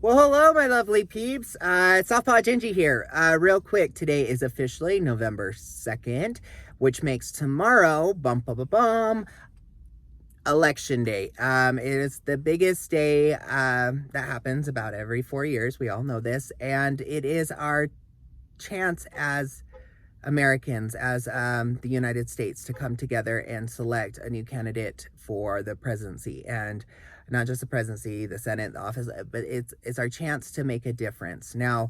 Well, hello, my lovely peeps. Southpaw Gingy here. Real quick, today is officially November 2nd, which makes tomorrow, bum bum bum bum, Election Day. It is the biggest day that happens about every 4 years. We all know this. And it is our chance as Americans, as the United States, to come together and select a new candidate for the presidency. And not just the presidency, the Senate, the office, but it's our chance to make a difference. Now,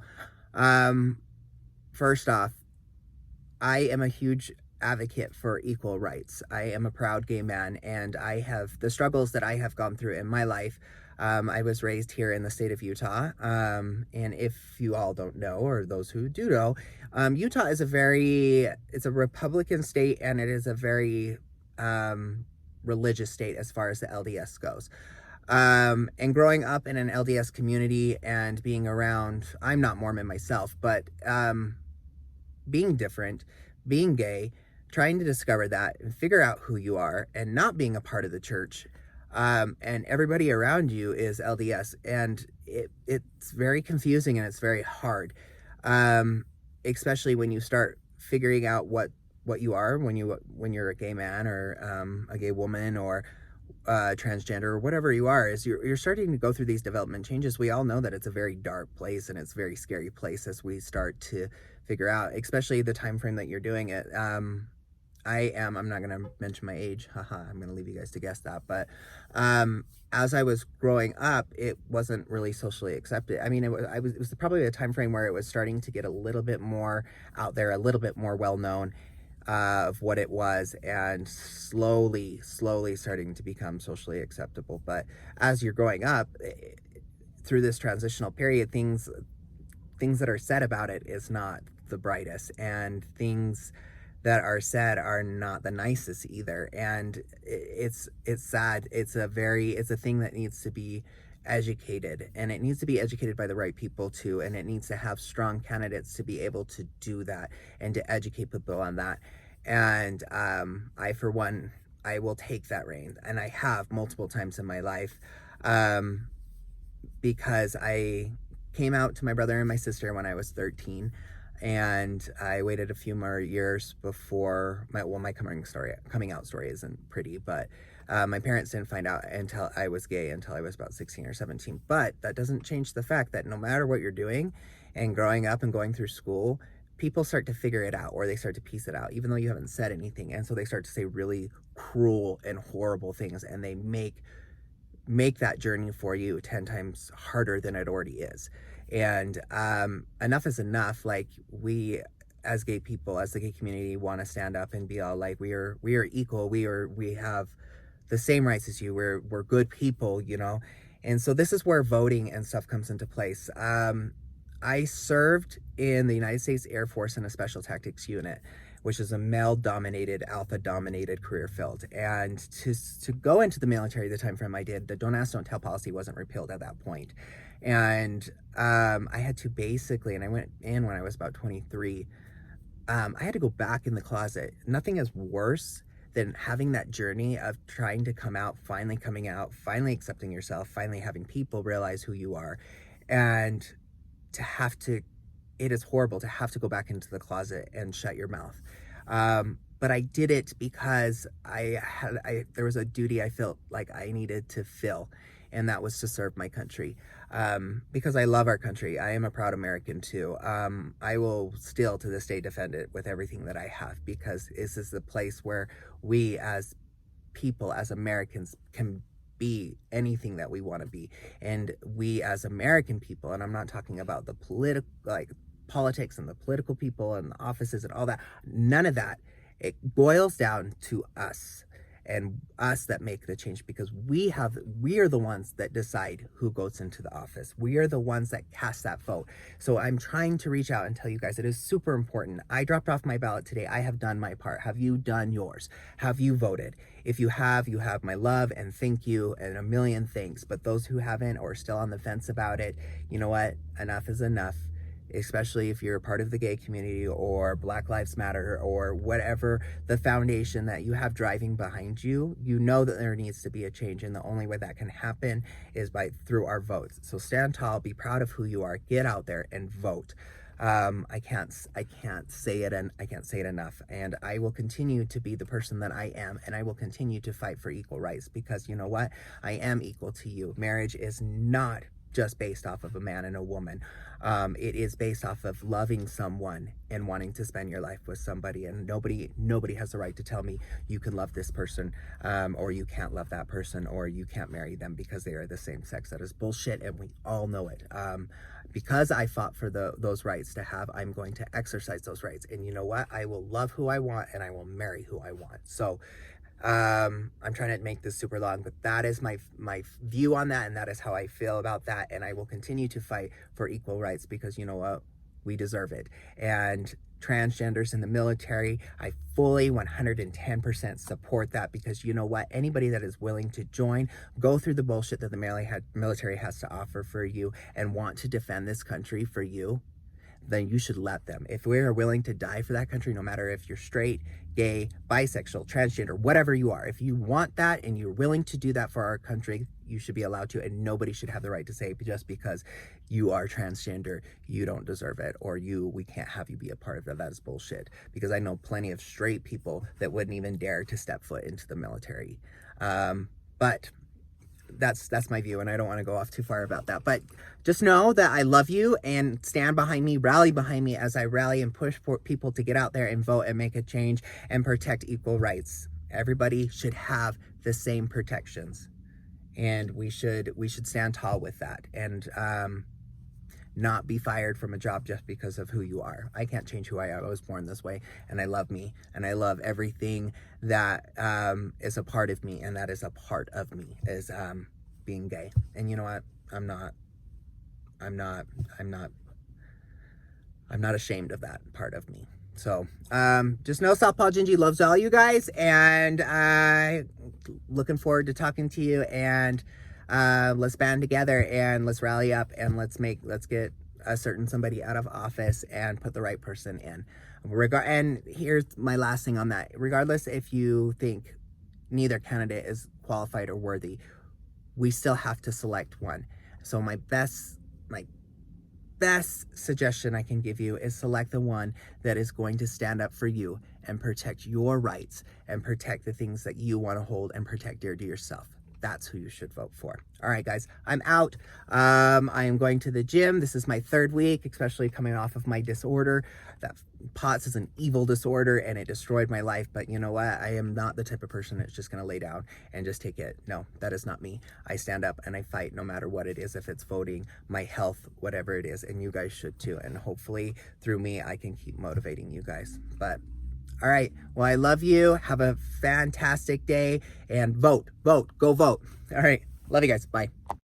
um, first off, I am a huge advocate for equal rights. I am a proud gay man, and I have the struggles that I have gone through in my life. I was raised here in the state of Utah. And if you all don't know, or those who do know, Utah is it's a Republican state, and it is a very religious state as far as the LDS goes. And growing up in an LDS community and being around, I'm not Mormon myself, but being different, being gay, trying to discover that and figure out who you are, and not being a part of the church, and everybody around you is LDS, and it's very confusing and it's very hard, especially when you start figuring out what you are when you're a gay man, or a gay woman, or transgender, or whatever you are. Is you're starting to go through these development changes. We all know that it's a very dark place, and it's a very scary place as we start to figure out, especially the time frame that you're doing it. I'm not going to mention my age. Haha, I'm going to leave you guys to guess that. But as I was growing up, it wasn't really socially accepted. I mean, it was probably a time frame where it was starting to get a little bit more out there, a little bit more well known of what it was, and slowly starting to become socially acceptable. But as you're growing up through this transitional period, things that are said about it is not the brightest, and things that are said are not the nicest either. And it's sad. It's a thing that needs to be educated, and it needs to be educated by the right people too, and it needs to have strong candidates to be able to do that and to educate people on that. And I, for one, I will take that reign, and I have multiple times in my life, because I came out to my brother and my sister when I was 13, and I waited a few more years before my coming out story isn't pretty, but my parents didn't find out until I was gay until I was about 16 or 17. But that doesn't change the fact that no matter what you're doing and growing up and going through school, people start to figure it out, or they start to piece it out, even though you haven't said anything. And so they start to say really cruel and horrible things, and they make that journey for you 10 times harder than it already is. And enough is enough. Like, we as gay people, as the gay community, want to stand up and be all like, we are equal, we have the same rights as you, we're good people, you know. And so this is where voting and stuff comes into place. I served in the United States Air Force in a special tactics unit, which is a male-dominated, alpha-dominated career field. And to go into the military the time frame I did, the don't ask, don't tell policy wasn't repealed at that point. And I had to basically, and I went in when I was about 23, I had to go back in the closet. Nothing is worse than having that journey of trying to come out, finally coming out, finally accepting yourself, finally having people realize who you are, and it is horrible to have to go back into the closet and shut your mouth. But I did it because there was a duty I felt like I needed to fill, and that was to serve my country. Because I love our country. I am a proud American too. I will still to this day defend it with everything that I have, because this is the place where we as people, as Americans, can be anything that we want to be. And we as American people, and I'm not talking about the politics and the political people and the offices and all that, none of that. It boils down to us, and us that make the change, because we are the ones that decide who goes into the office. We are the ones that cast that vote. So I'm trying to reach out and tell you guys it is super important. I dropped off my ballot today. I have done my part. Have you done yours? Have you voted? If you have my love and thank you and a million thanks. But those who haven't, or still on the fence about it, you know what? Enough is enough. especially if you're a part of the gay community or Black Lives Matter or whatever the foundation that you have driving behind you, you know that there needs to be a change, and the only way that can happen is through our votes. So stand tall, be proud of who you are, get out there and vote. I can't say it, and I can't say it enough. And I will continue to be the person that I am, and I will continue to fight for equal rights, because you know what? I am equal to you. Marriage is not just based off of a man and a woman. It is based off of loving someone and wanting to spend your life with somebody, and nobody has the right to tell me you can love this person, or you can't love that person, or you can't marry them because they are the same sex. That is bullshit, and we all know it. Because I fought for those rights to have, I'm going to exercise those rights. And you know what? I will love who I want, and I will marry who I want. So I'm trying to make this super long, but that is my view on that, and that is how I feel about that. And I will continue to fight for equal rights, because you know what? We deserve it. And transgenders in the military, I fully 110% support that, because you know what? Anybody that is willing to join, go through the bullshit that the military has to offer for you, and want to defend this country for you, then you should let them. If we are willing to die for that country, no matter if you're straight, gay, bisexual, transgender, whatever you are, if you want that and you're willing to do that for our country, you should be allowed to, and nobody should have the right to say just because you are transgender, you don't deserve it, or we can't have you be a part of it. That is bullshit, because I know plenty of straight people that wouldn't even dare to step foot into the military. But that's my view, and I don't want to go off too far about that. But just know that I love you, and stand behind me, rally behind me as I rally and push for people to get out there and vote and make a change and protect equal rights. Everybody should have the same protections, and we should stand tall with that, and not be fired from a job just because of who you are. I can't change who I am. I was born this way, and I love me, and I love everything that is a part of me, and that is a part of me is being gay. And you know what? I'm not ashamed of that part of me. So just know Southpaw Gingy loves all you guys, and looking forward to talking to you. And let's band together, and let's rally up, and let's get a certain somebody out of office and put the right person in. And here's my last thing on that. Regardless if you think neither candidate is qualified or worthy, we still have to select one. So my best suggestion I can give you is select the one that is going to stand up for you and protect your rights and protect the things that you want to hold and protect dear to yourself. That's who you should vote for. All right, guys, I'm out. I am going to the gym. This is my 3rd week, especially coming off of my disorder. That POTS is an evil disorder, and it destroyed my life. But you know what? I am not the type of person that's just going to lay down and just take it. No, that is not me. I stand up and I fight no matter what it is, if it's voting, my health, whatever it is. And you guys should too. And hopefully through me, I can keep motivating you guys. But all right. Well, I love you. Have a fantastic day, and vote, go vote. All right. Love you guys. Bye.